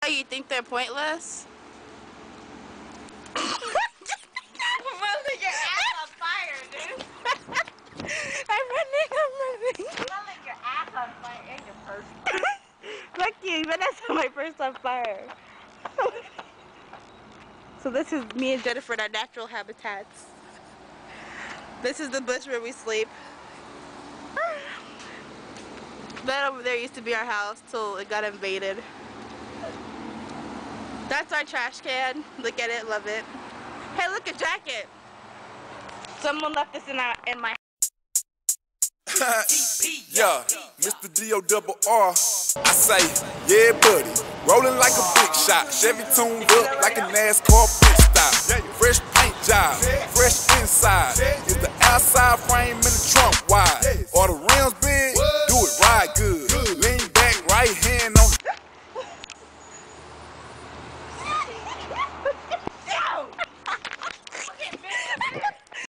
You think they're pointless? I'm running your ass on fire, dude. I'm running. I'm running your ass on fire and your purse. Fuck you, but that's my first on fire. So this is me and Jennifer in our natural habitats. This is the bush where we sleep. That over there used to be our house till it got invaded. That's our trash can. Look at it, love it. Hey, look, a jacket. Someone left this in my Yeah, Mr. D-O-double-R. I say, yeah, buddy. Rolling like a big shot. Chevy tuned up like a NASCAR pit stop. Fresh paint job, fresh inside. Is the outside frame in the trunk wide? Or the rims big? Do it right good. Lean back, right hand